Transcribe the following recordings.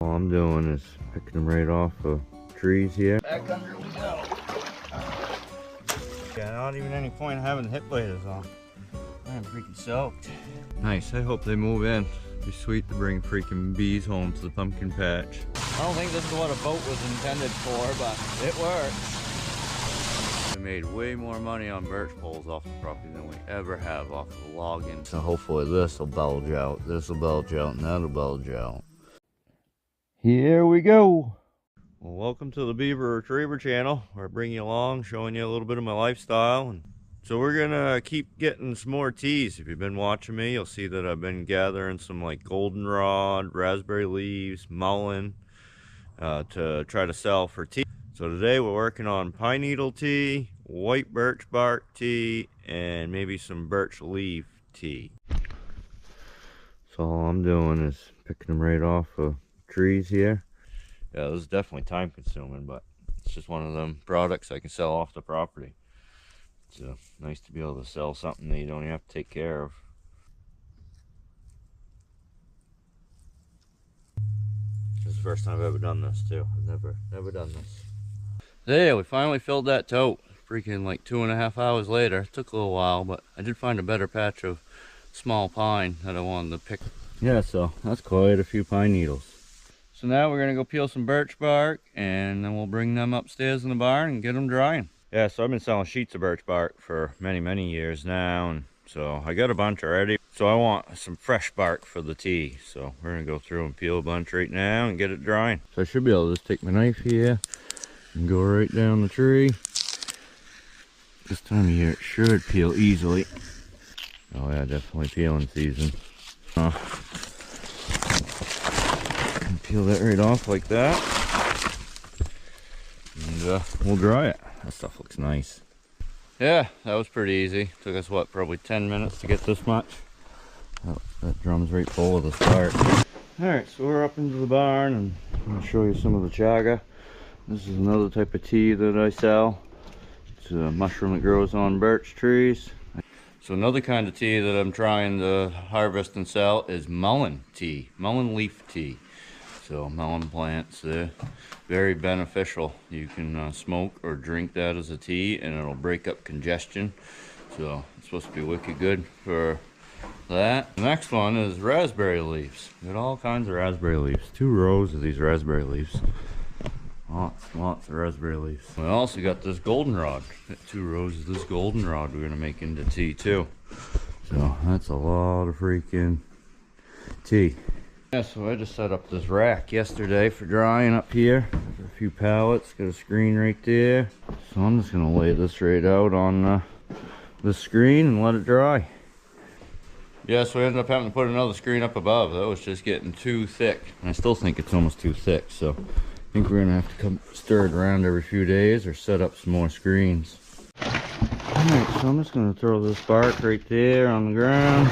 All I'm doing is picking them right off of trees here. Back under we go. Yeah, not even any point having the hip waders on. I'm freaking soaked. Nice, I hope they move in. Be sweet to bring freaking bees home to the pumpkin patch. I don't think this is what a boat was intended for, but it works. We made way more money on birch poles off the property than we ever have off of logging. So hopefully this will bulge out, this will bulge out, and that'll bulge out. Here we go. Well, welcome to the Beaver Retriever channel, where I bring you along, showing you a little bit of my lifestyle. And so we're gonna keep getting some more teas. If you've been watching me, you'll see that I've been gathering some like goldenrod, raspberry leaves, mullein, to try to sell for tea. So today we're working on pine needle tea, white birch bark tea, and maybe some birch leaf tea. So all I'm doing is picking them right off of trees here. Yeah, this is definitely time consuming, but it's just one of them products I can sell off the property. It's nice to be able to sell something that you don't even have to take care of. This is the first time I've ever done this too. I've never done this. There, we finally filled that tote. Freaking like 2.5 hours later. It took a little while, but I did find a better patch of small pine that I wanted to pick. Yeah, so that's quite a few pine needles. So now we're gonna go peel some birch bark, and then we'll bring them upstairs in the barn and get them drying. Yeah, so I've been selling sheets of birch bark for many years now, and so I got a bunch already. So I want some fresh bark for the tea. So we're gonna go through and peel a bunch right now and get it drying. So I should be able to just take my knife here and go right down the tree. This time of year it should peel easily. Oh yeah, definitely peeling season. Peel that right off like that, and we'll dry it. That stuff looks nice. Yeah, that was pretty easy. Took us what, probably 10 minutes to get this much. Oh, that drum's right full of the start. Alright, so we're up into the barn, and I'm going to show you some of the chaga. This is another type of tea that I sell. It's a mushroom that grows on birch trees. So another kind of tea that I'm trying to harvest and sell is mullein tea, mullein leaf tea. So mullein plants, very beneficial. You can smoke or drink that as a tea, and it'll break up congestion. So it's supposed to be wicked good for that. The next one is raspberry leaves. Got all kinds of raspberry leaves. 2 rows of these raspberry leaves. Lots of raspberry leaves. We also got this goldenrod. Got 2 rows of this goldenrod we're gonna make into tea too. So that's a lot of freaking tea. Yeah, so I just set up this rack yesterday for drying up here. Got a few pallets, got a screen right there. So I'm just gonna lay this right out on the screen and let it dry. Yeah, so we ended up having to put another screen up above. That was just getting too thick. And I still think it's almost too thick, so I think we're gonna have to come stir it around every few days or set up some more screens. Alright, so I'm just gonna throw this bark right there on the ground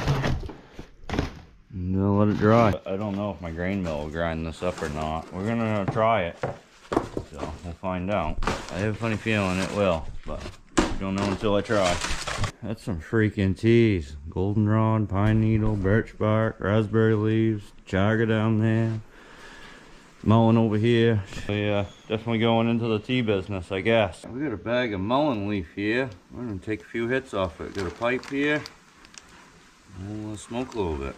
and let it dry. I don't know if my grain mill will grind this up or not. We're gonna try it, so we'll find out. I have a funny feeling it will, but I don't know until I try. That's some freaking teas. Goldenrod, pine needle, birch bark, raspberry leaves, chaga down there, mullein over here. So, definitely going into the tea business, I guess. We got a bag of mullein leaf here. We're gonna take a few hits off it. Got a pipe here. We'll smoke a little bit.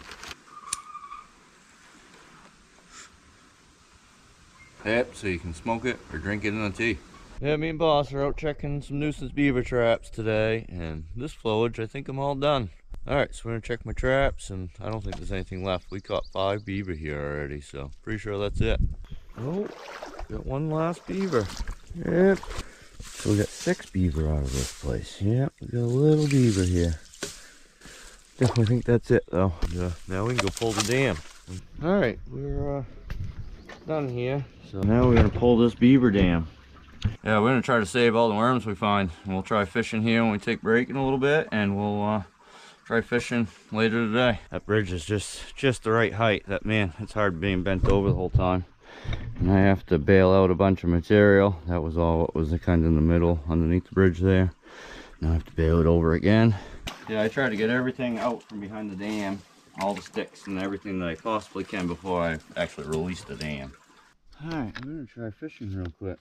Yep, so you can smoke it or drink it in a tea. Yeah, me and Boss are out checking some nuisance beaver traps today, and this flowage, I think I'm all done. Alright, so we're gonna check my traps, and I don't think there's anything left. We caught 5 beaver here already, so pretty sure that's it. Oh, got one last beaver. Yep. So we got 6 beaver out of this place. Yep, we got a little beaver here. Definitely think that's it though. Now we can go pull the dam. Alright, we're done here. So now we're gonna pull this beaver dam. Yeah, we're gonna try to save all the worms we find. And we'll try fishing here when we take break in a little bit, and we'll try fishing later today. That bridge is just the right height. That, man, it's hard being bent over the whole time. And I have to bail out a bunch of material. That was all what was kind of in the middle underneath the bridge there. Now I have to bail it over again. Yeah, I tried to get everything out from behind the dam all the sticks and everything that I possibly can before I actually release the dam. Alright, I'm gonna try fishing real quick.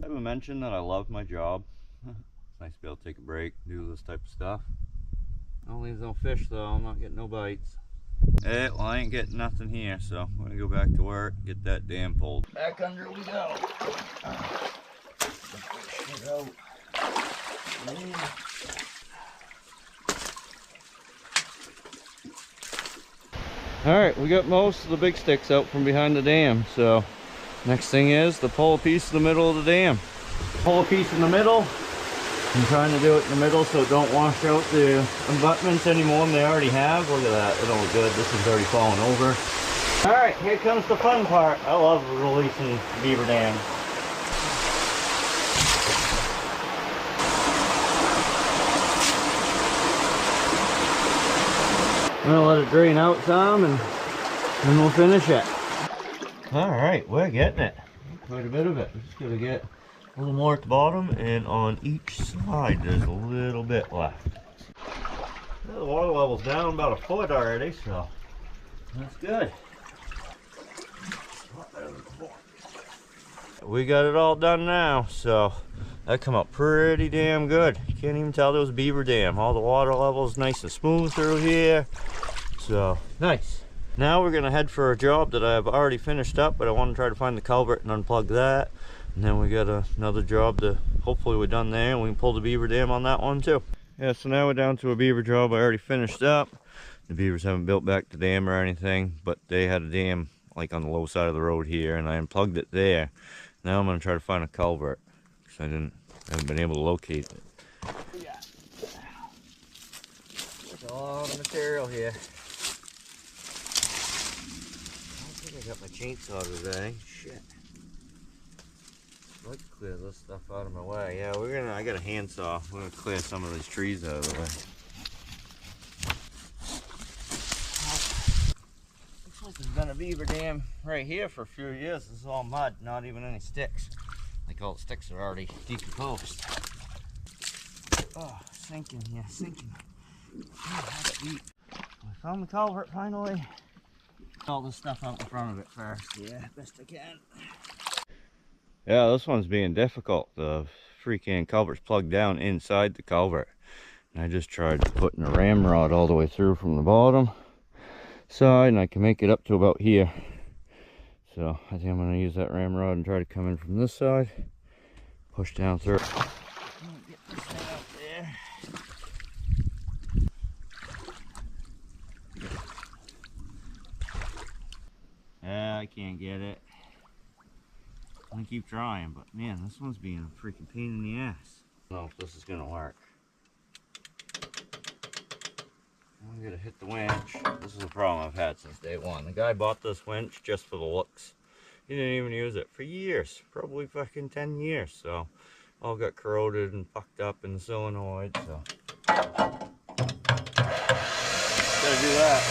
I haven't mentioned that I love my job. It's nice to be able to take a break, do this type of stuff. Don't leave no fish though, I'm not getting no bites. Well, I ain't getting nothing here, so I'm gonna go back to work, get that dam pulled. Back under we go. Alright, we got most of the big sticks out from behind the dam, so next thing is to pull a piece in the middle of the dam. Pull a piece in the middle. I'm trying to do it in the middle so it don't wash out the abutments anymore than they already have. Look at that, it don't look good. This is already falling over. Alright, here comes the fun part. I love releasing beaver dams. I'm gonna let it drain out some and then we'll finish it. Alright, we're getting it. Quite a bit of it. We're just gonna get a little more at the bottom, and on each side there's a little bit left. Well, the water level's down about a foot already, so that's good. We got it all done now, so that come out pretty damn good. You can't even tell there was a beaver dam. All the water levels nice and smooth through here, so nice. Now we're gonna head for a job that I've already finished up, but I want to try to find the culvert and unplug that. And then we got another job to, hopefully we're done there and we can pull the beaver dam on that one too. Yeah, so now we're down to a beaver job I already finished up. The beavers haven't built back the dam or anything, but they had a dam like on the low side of the road here, and I unplugged it there. Now I'm gonna try to find a culvert, because I haven't been able to locate it. Yeah. There's a lot of material here. I don't think I got my chainsaw today. Shit. I'd like to clear this stuff out of my way. Yeah, I got a handsaw. We're gonna clear some of these trees out of the way. Looks like there's been a beaver dam right here for a few years. This is all mud, not even any sticks. Like all the sticks are already decomposed. Oh, sinking, yeah, sinking. Oh, that's deep. I found the culvert finally. All this stuff out in front of it first. Yeah, best I can. Yeah, this one's being difficult. The freaking culvert's plugged down inside the culvert. And I just tried putting a ramrod all the way through from the bottom side, and I can make it up to about here. So I think I'm going to use that ramrod and try to come in from this side, push down through. Get this thing up there. Yeah, I can't get it. I'm gonna keep trying, but man, this one's being a freaking pain in the ass. I don't know if this is gonna work. I'm gonna hit the winch. This is a problem I've had since day one. The guy bought this winch just for the looks. He didn't even use it for years, probably fucking 10 years. So, all got corroded and fucked up in the solenoid. So, gotta do that.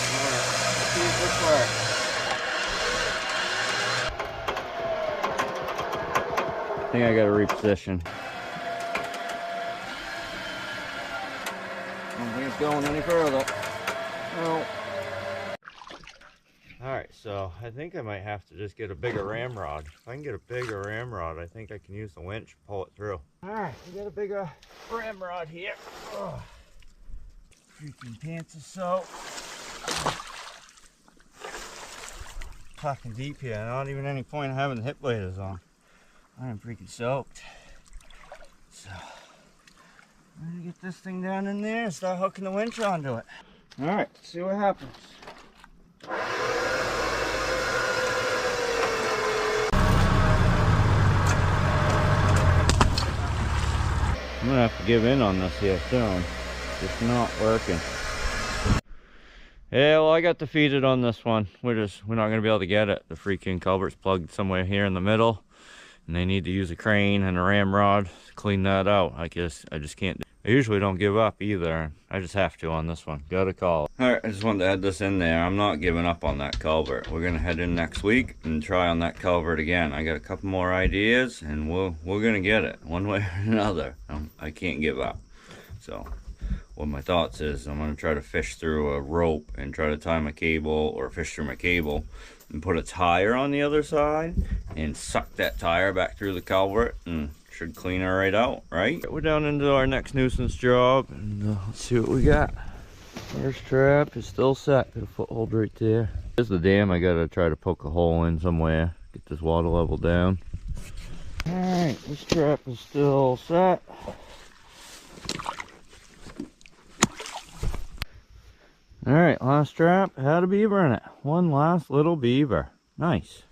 Let's see if this works. I think I gotta reposition. I don't think it's going any further. No. Alright, so I think I might have to just get a bigger ramrod. If I can get a bigger ramrod, I think I can use the winch and pull it through. Alright, we got a bigger ramrod here. Oh, freaking pants are soaked. Fucking deep here. Not even any point in having the hip waders on. I am freaking soaked. So, I'm gonna get this thing down in there and start hooking the winch onto it. Alright, let's see what happens. I'm gonna have to give in on this here soon. It's not working. Yeah, well, I got defeated on this one. We're not gonna be able to get it. The freaking culvert's plugged somewhere here in the middle. and they need to use a crane and a ramrod to clean that out. I just can't. I usually don't give up either. I just have to on this one. Got a call. Alright, I just wanted to add this in there. I'm not giving up on that culvert. We're gonna head in next week and try on that culvert again. I got a couple more ideas, and we're gonna get it one way or another. I can't give up. So what my thoughts is, I'm gonna try to fish through a rope and try to tie my cable, or fish through my cable and put a tire on the other side and suck that tire back through the culvert, and should clean her right out, right? We're down into our next nuisance job, and let's see what we got. First trap is still set. Got a foothold right there. There's the dam. I gotta try to poke a hole in somewhere, get this water level down. Alright, this trap is still set. Alright, last trap had a beaver in it. One last little beaver. Nice.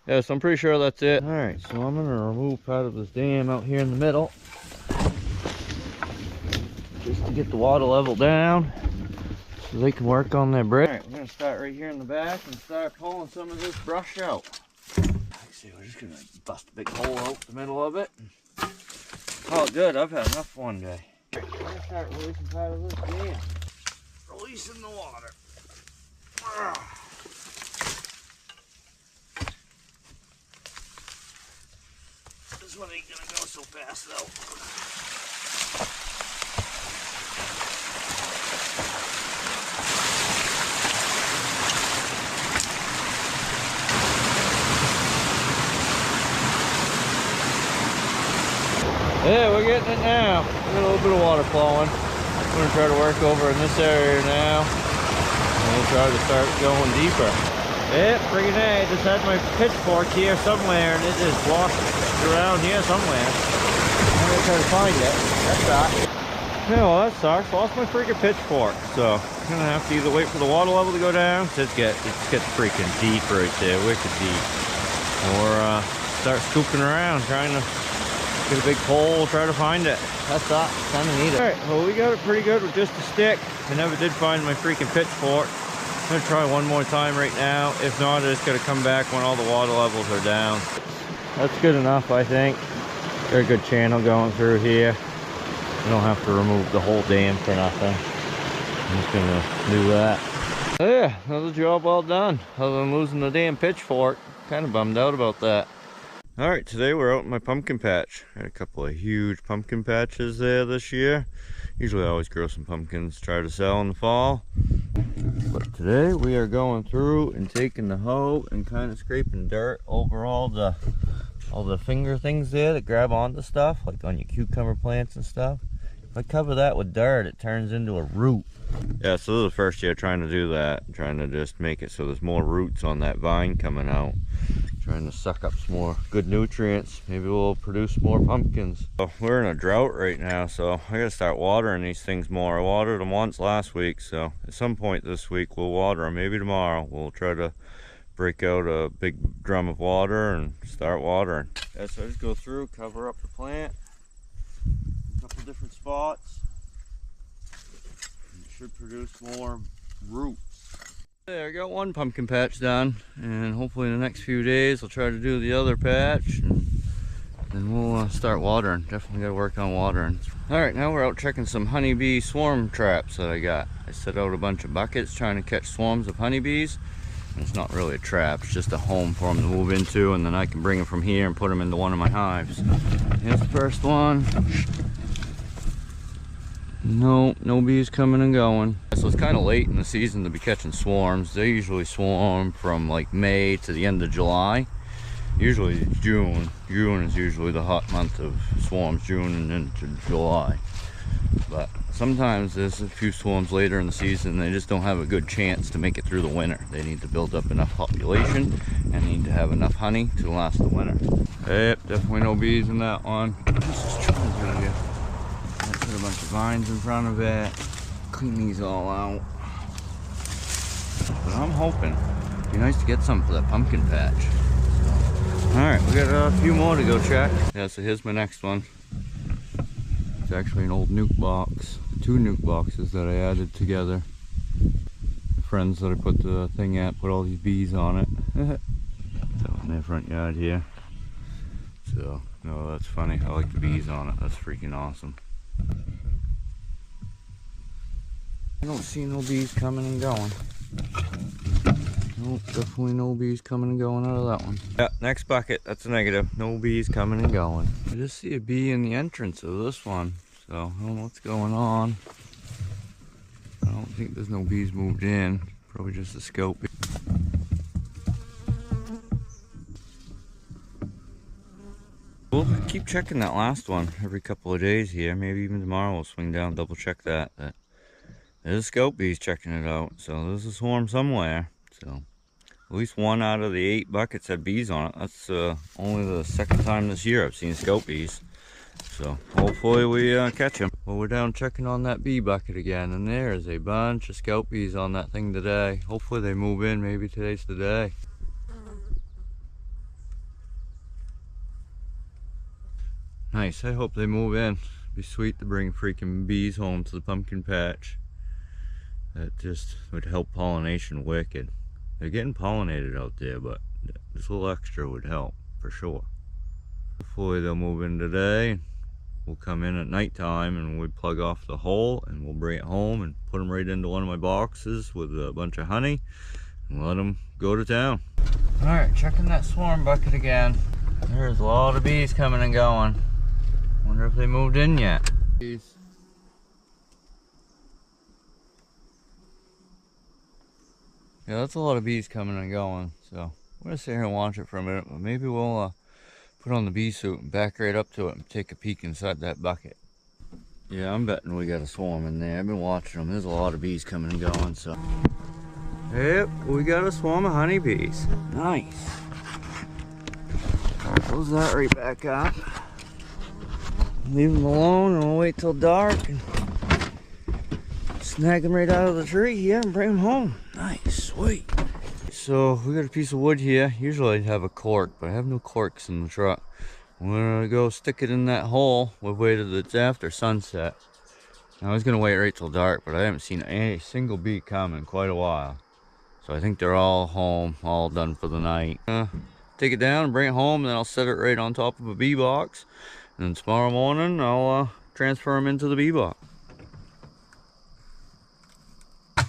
Yeah, so I'm pretty sure that's it. Alright, so I'm gonna remove part of this dam out here in the middle, just to get the water level down so they can work on their bridge. Alright, we're gonna start right here in the back and start pulling some of this brush out. Let's see, we're just gonna bust a big hole out the middle of it. Oh good, I've had enough one day. We're gonna start releasing part of this dam. Releasing the water. This one ain't gonna go so fast though. Yeah, we're getting it now. We got a little bit of water flowing. I'm gonna try to work over in this area now, and we'll try to start going deeper. Yep, friggin' A, I just had my pitchfork here somewhere, and it just washed around here somewhere. I'm gonna try to find it. That's that. Yeah, well, that sucks. Lost my freaking pitchfork, so I'm gonna have to either wait for the water level to go down, because it gets freaking deep right there, wicked deep, or start scooping around, trying to get a big pole, try to find it. That's that. Kind of neat. Alright, well, we got it pretty good with just a stick. I never did find my freaking pitchfork. I'm gonna try one more time right now. If not, I just gotta come back when all the water levels are down. That's good enough, I think. Got a good channel going through here. I don't have to remove the whole dam for nothing. I'm just gonna do that. So yeah, another job all done. Other than losing the damn pitchfork. Kind of bummed out about that. Alright, today we're out in my pumpkin patch. Got a couple of huge pumpkin patches there this year. Usually I always grow some pumpkins, try to sell in the fall. But today we are going through and taking the hoe and kind of scraping dirt over all the finger things there that grab onto stuff, like on your cucumber plants and stuff. If I cover that with dirt, it turns into a root. Yeah, so this is the first year trying to do that. Trying to just make it so there's more roots on that vine coming out. Trying to suck up some more good nutrients. Maybe we'll produce more pumpkins. So we're in a drought right now, so I gotta start watering these things more. I watered them once last week, so at some point this week we'll water them. Maybe tomorrow we'll try to break out a big drum of water and start watering. Yeah, so I just go through, cover up the plant, a couple different spots. It should produce more roots. There, I got one pumpkin patch done, and hopefully in the next few days I'll try to do the other patch, and then we'll start watering. Definitely got to work on watering. Alright, now we're out checking some honeybee swarm traps that I got. I set out a bunch of buckets trying to catch swarms of honeybees. And it's not really a trap, it's just a home for them to move into, and then I can bring them from here and put them into one of my hives. Here's the first one. No bees coming and going. So it's kind of late in the season to be catching swarms. They usually swarm from like May to the end of July. Usually June. June is usually the hot month of swarms, June and into July. But sometimes there's a few swarms later in the season. They just don't have a good chance to make it through the winter. They need to build up enough population and need to have enough honey to last the winter. Yep, definitely no bees in that one. This is trying to put a bunch of vines in front of it, clean these all out. But I'm hoping it'd be nice to get some for that pumpkin patch. Alright, we got a few more to go check. Yeah, so here's my next one. It's actually an old nuke box. 2 nuke boxes that I added together. The friends that I put the thing at put all these bees on it. So in their front yard here. So, no, that's funny. I like the bees on it. That's freaking awesome. I don't see no bees coming and going. Nope, definitely no bees coming and going out of that one. Yeah, next bucket. That's a negative. No bees coming and going. I just see a bee in the entrance of this one. So, I don't know what's going on. I don't think there's no bees moved in. Probably just a scout bee. We'll keep checking that last one every couple of days here. Maybe even tomorrow we'll swing down and double check that. There's scout bees checking it out. So there's a swarm somewhere. So at least 1 out of the 8 buckets had bees on it. That's only the second time this year I've seen scout bees. So hopefully we catch them. Well, we're down checking on that bee bucket again, and there's a bunch of scout bees on that thing today. Hopefully they move in. Maybe today's the day. Nice. I hope they move in. It'd be sweet to bring freaking bees home to the pumpkin patch. That just would help pollination wicked. They're getting pollinated out there, but this little extra would help for sure. Hopefully they'll move in today. We'll come in at nighttime and we plug off the hole and we'll bring it home and put them right into one of my boxes with a bunch of honey and let them go to town. Alright, checking that swarm bucket again. There's a lot of bees coming and going. Wonder if they moved in yet. Bees. Yeah, that's a lot of bees coming and going. So I'm gonna sit here and watch it for a minute, but maybe we'll put on the bee suit and back right up to it and take a peek inside that bucket. Yeah, I'm betting we got a swarm in there. I've been watching them. There's a lot of bees coming and going, so. Yep, we got a swarm of honeybees. Nice. Close that right back up. Leave them alone and we'll wait till dark and snag them right out of the tree here and bring them home. Nice, sweet. So we got a piece of wood here. Usually I'd have a cork, but I have no corks in the truck. I'm gonna go stick it in that hole. We've waited, it's after sunset. I was gonna wait right till dark, but I haven't seen a single bee come in quite a while. So I think they're all home, all done for the night. Take it down and bring it home, and then I'll set it right on top of a bee box. And then tomorrow morning, I'll transfer them into the bee box. Oh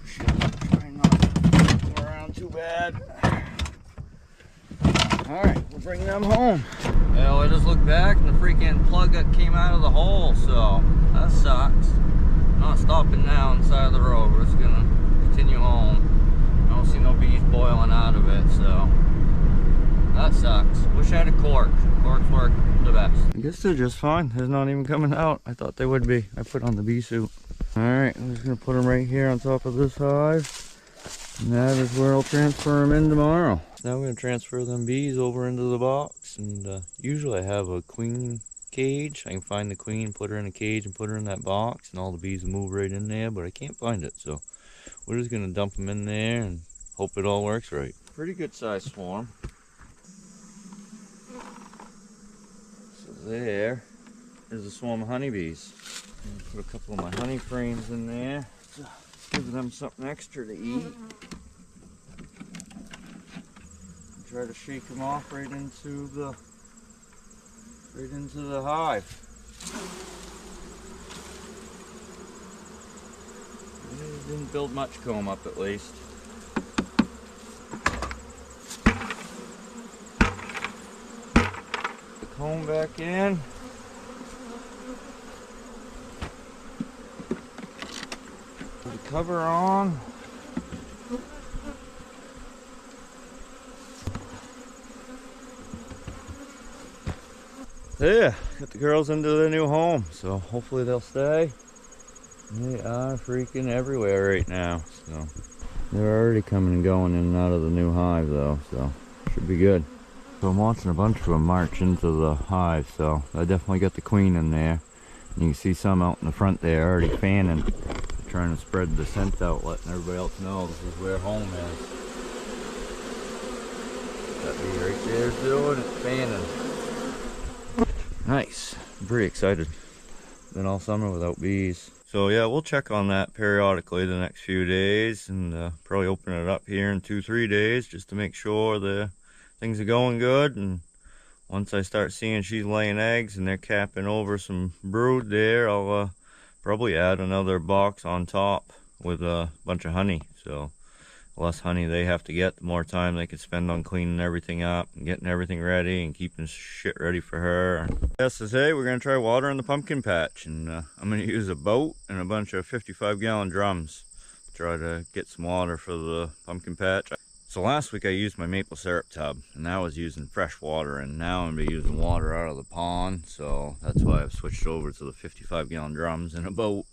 shit, try not to go around too bad. Alright, we'll bring them home. Well, I just looked back and the freaking plug that came out of the hole, so that sucks. I'm not stopping now on the side of the road. We're just gonna continue home. I don't see no bees boiling out of it, so that sucks. Wish I had a cork. Corks work the best. I guess they're just fine. They're not even coming out. I thought they would be. I put on the bee suit. Alright, I'm just going to put them right here on top of this hive. And that is where I'll transfer them in tomorrow. Now I'm going to transfer them bees over into the box. And usually I have a queen cage. I can find the queen, put her in a cage and put her in that box. And all the bees will move right in there. But I can't find it. So we're just going to dump them in there and hope it all works right. Pretty good sized swarm. There is a swarm of honeybees. Put a couple of my honey frames in there to give them something extra to eat. Try to shake them off right into the hive. Didn't build much comb up at least. Comb back in. Put the cover on. Yeah, got the girls into their new home, so hopefully they'll stay. They are freaking everywhere right now, so they're already coming and going in and out of the new hive though, so should be good. So I'm watching a bunch of them march into the hive, so I definitely got the queen in there. And you can see some out in the front there already fanning, trying to spread the scent out, letting everybody else know this is where home is. That bee right there is doing it, fanning. Nice, I'm pretty excited. been all summer without bees. So yeah, we'll check on that periodically the next few days, and probably open it up here in 2-3 days just to make sure the things are going good. And once I start seeing she's laying eggs and they're capping over some brood there, I'll probably add another box on top with a bunch of honey. So the less honey they have to get, the more time they can spend on cleaning everything up and getting everything ready and keeping shit ready for her. Yeah, so today we're going to try watering the pumpkin patch, and I'm going to use a boat and a bunch of 55-gallon drums to try to get some water for the pumpkin patch. So last week I used my maple syrup tub, and that was using fresh water, and now I'm going to be using water out of the pond, so that's why I've switched over to the 55-gallon drums in a boat.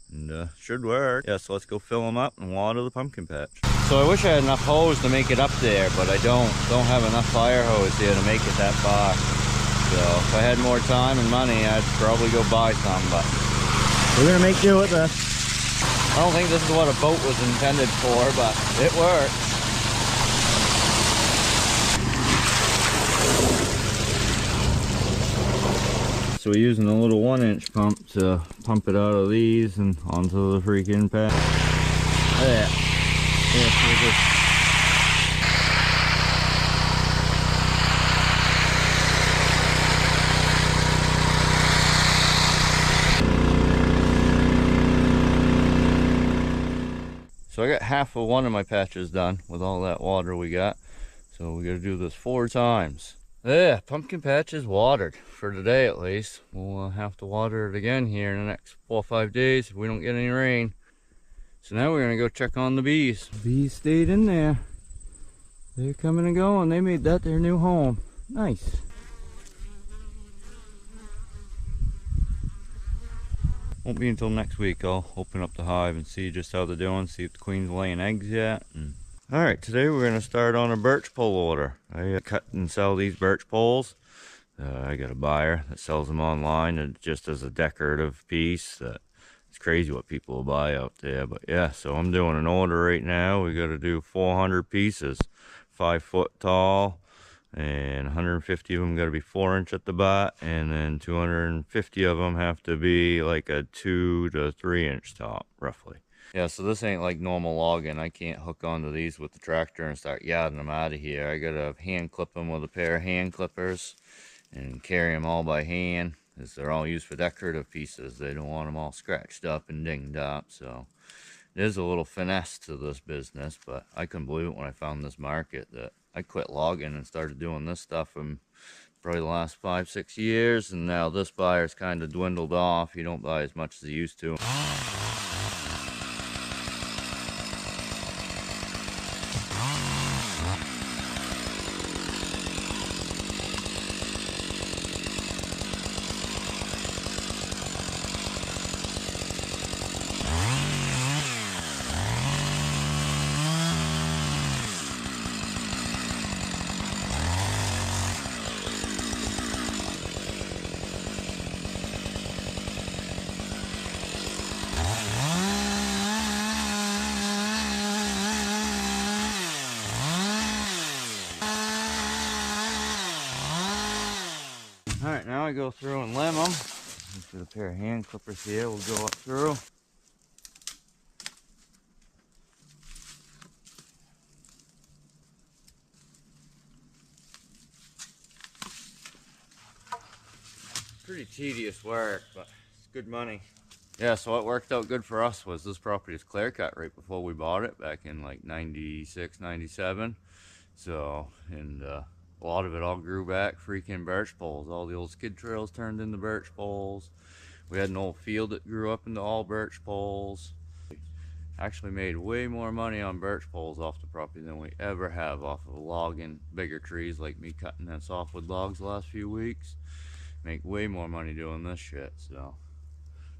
And should work. Yeah, so let's go fill them up and water the pumpkin patch. So I wish I had enough hose to make it up there, but I don't have enough fire hose here to make it that far. So if I had more time and money, I'd probably go buy some, but We're gonna make do with this. I don't think this is what a boat was intended for, but it works. So we're using a little 1-inch pump to pump it out of these and onto the freaking patch. There. Yeah, so I got half of one of my patches done with all that water we got. So we gotta do this 4 times. Yeah, pumpkin patch is watered for today at least. We'll have to water it again here in the next 4 or 5 days if we don't get any rain. So now we're gonna go check on the bees. Bees stayed in there. They're coming and going. They made that their new home. Nice. Won't be until next week I'll open up the hive and see just how they're doing, see if the queen's laying eggs yet. Alright, today we're going to start on a birch pole order. I cut and sell these birch poles. I got a buyer that sells them online and just as a decorative piece. It's crazy what people will buy out there. But yeah, so I'm doing an order right now. We got to do 400 pieces, 5 foot tall, and 150 of them got to be 4-inch at the butt, and then 250 of them have to be like a 2 to 3-inch top, roughly. Yeah, so this ain't like normal logging. I can't hook onto these with the tractor and start yadding them out of here. I gotta hand clip them with a pair of hand clippers and carry them all by hand, as they're all used for decorative pieces. They don't want them all scratched up and dinged up. So there's a little finesse to this business, but I couldn't believe it when I found this market that I quit logging and started doing this stuff in probably the last 5-6 years, and now this buyer's kind of dwindled off. He don't buy as much as he used to. Alright, now I go through and limb them. With a pair of hand clippers here, we'll go up through. Pretty tedious work, but it's good money. Yeah, so what worked out good for us was this property was clear cut right before we bought it back in like 96, 97. So, and a lot of it all grew back freaking birch poles. All the old skid trails turned into birch poles. We had an old field that grew up into all birch poles. Actually made way more money on birch poles off the property than we ever have off of logging bigger trees like me cutting that softwood logs the last few weeks. Make way more money doing this shit, so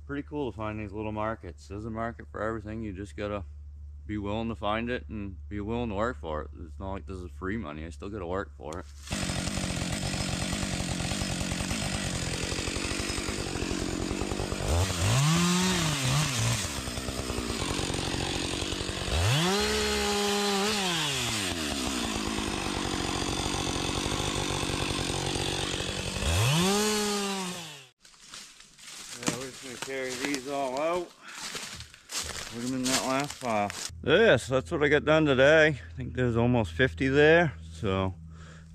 pretty cool to find these little markets. There's a market for everything. You just gotta be willing to find it and be willing to work for it. It's not like this is free money. I still gotta work for it. carry these all out. Put them in that last pile. Yeah, so that's what I got done today. I think there's almost 50 there. So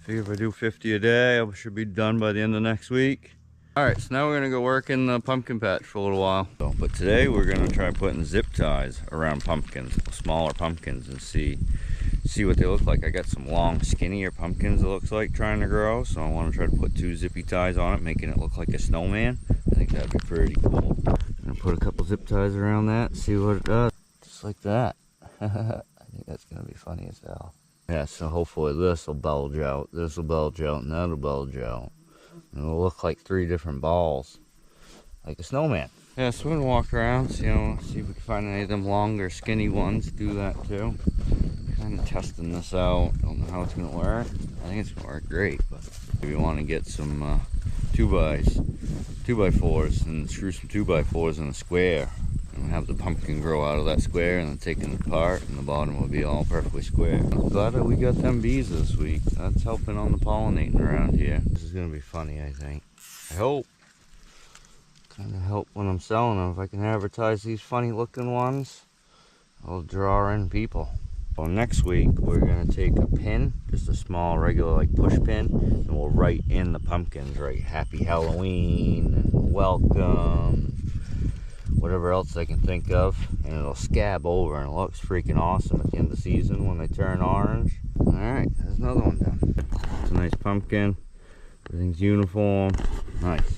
I figure if I do 50 a day, I should be done by the end of next week. All right, so now we're gonna go work in the pumpkin patch for a little while. But today we're gonna try putting zip ties around pumpkins, smaller pumpkins, and see what they look like. I got some long, skinnier pumpkins it looks like trying to grow, so I want to try to put 2 zippy ties on it, making it look like a snowman. I think that'd be pretty cool. I'm gonna put a couple zip ties around that, see what it does. Just like that. I think that's gonna be funny as hell. Yeah, so hopefully this will bulge out, this will bulge out, and that'll bulge out. And it'll look like 3 different balls, like a snowman. Yeah, so we're gonna walk around, see if we can find any of them longer, skinny ones. Do that too. Kind of testing this out. Don't know how it's gonna work. I think it's gonna work great, but maybe want to get some 2x4s and screw some 2x4s in a square and have the pumpkin grow out of that square, and then taking it apart, and the bottom will be all perfectly square. I'm glad that we got them bees this week. That's helping on the pollinating around here. This is gonna be funny, I think. I hope. Kind of help when I'm selling them. If I can advertise these funny looking ones, I'll draw in people. Well, next week we're gonna take a pin, just a small regular like push pin, and we'll write in the pumpkins, right? Happy Halloween and welcome, whatever else I can think of, and it'll scab over and it looks freaking awesome at the end of the season when they turn orange. All right, there's another one done. It's a nice pumpkin. Everything's uniform. Nice.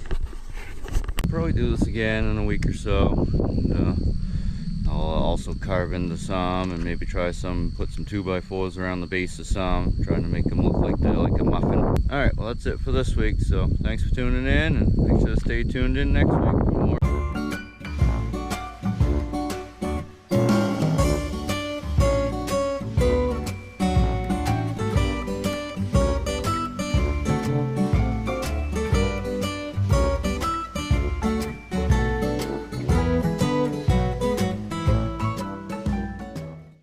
I'll probably do this again in a week or so. I'll also carve into some and maybe try some, put some 2x4s around the base of some, trying to make them look like they're like a muffin. All right, well that's it for this week. So thanks for tuning in, and make sure to stay tuned in next week for more.